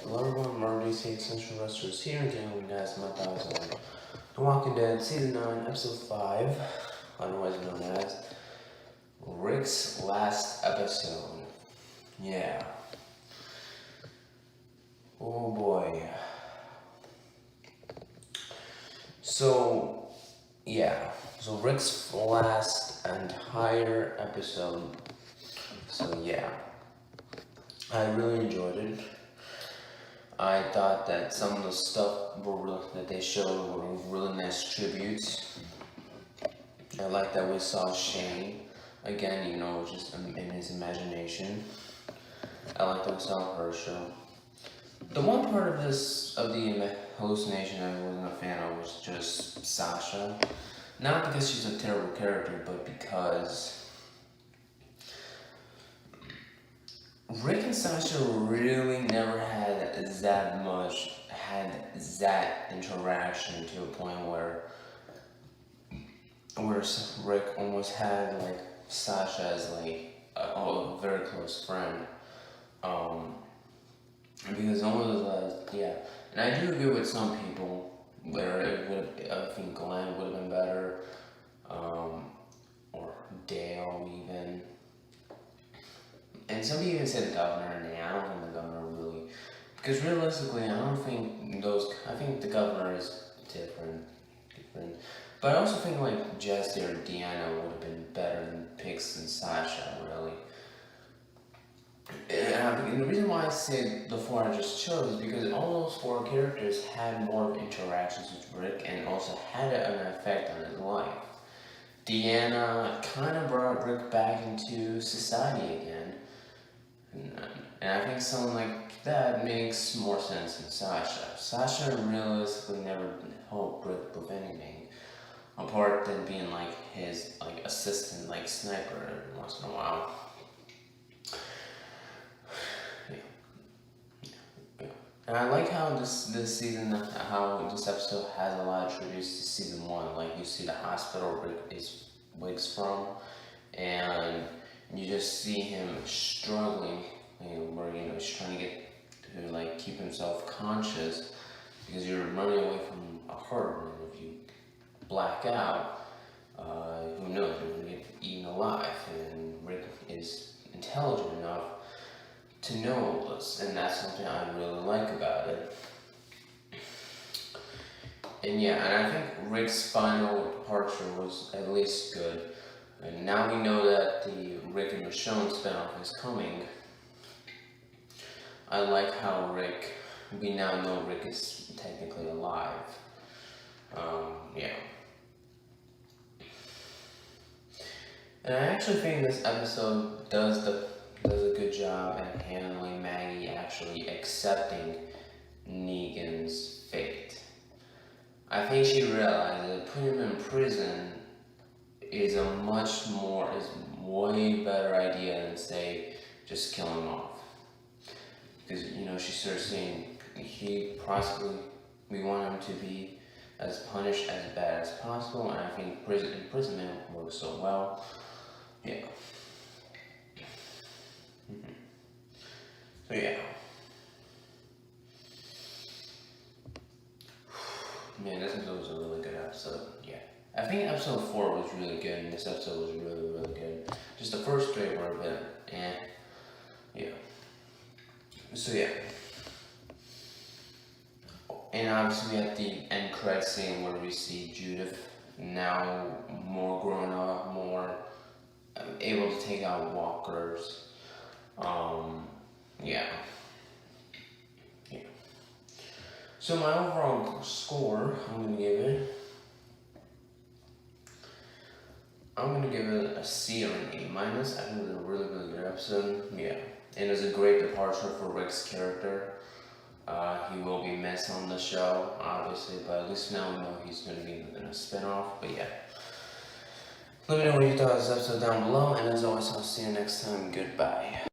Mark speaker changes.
Speaker 1: Hello everyone, Marty C. Essential Wrestlers here again with you guys my thoughts on The Walking Dead Season 9, Episode 5, otherwise known as Rick's last episode. Yeah. Oh boy. So Rick's last entire episode. So yeah, I really enjoyed it. I thought that some of the stuff that they showed were really nice tributes. I like that we saw Shane again, just in his imagination. I like that we saw Herschel. The one part of the hallucination I wasn't a fan of was just Sasha. Not because she's a terrible character, but because Rick and Sasha really never had that interaction to a point where Rick almost had like Sasha as like a very close friend. Because almost and I do agree with some people where I think Glenn would have been better, or Dale even. And some people even said the governor, and I don't think the governor really, because realistically, I think the governor is different. But I also think like Jesse or Deanna would have been better than Pix and Sasha, really. And the reason why I say the four I just chose is because all those four characters had more interactions with Rick and also had an effect on his life. Deanna kind of brought Rick back into society again. And I think someone like that makes more sense than Sasha. Sasha realistically never helped Rick with anything, apart than being like his assistant, like sniper every once in a while. Yeah. And I like how this episode has a lot of tributes to season 1. Like you see the hospital Rick is wakes from, and you just see him struggling, where he's trying to get to keep himself conscious because you're running away from a hurt, and if you black out, who knows, you're gonna get eaten alive. And Rick is intelligent enough to know all this, and that's something I really like about it. And I think Rick's final departure was at least good. And now we know that the Rick and Michonne spinoff is coming. I like how we now know Rick is technically alive. And I actually think this episode does a good job at handling Maggie actually accepting Negan's fate. I think she realized that putting him in prison is way better idea than say just kill him off. Because she starts saying we want him to be as punished as bad as possible, and I think imprisonment works so well. Yeah. So yeah. Man, this episode was a really good episode. Yeah. I think episode 4 was really good, and this episode was really, really good. Just the first 3 were a bit yeah. So yeah. And obviously at the end credit scene where we see Judith now more grown up, more able to take out walkers. So my overall score, I'm gonna give it a C or an A minus. I think it was a really, really good episode. Yeah. And it was a great departure for Rick's character. He will be missed on the show, obviously, but at least now we know he's going to be in a spin-off. But yeah. Let me know what you thought of this episode down below, and as always, I'll see you next time. Goodbye.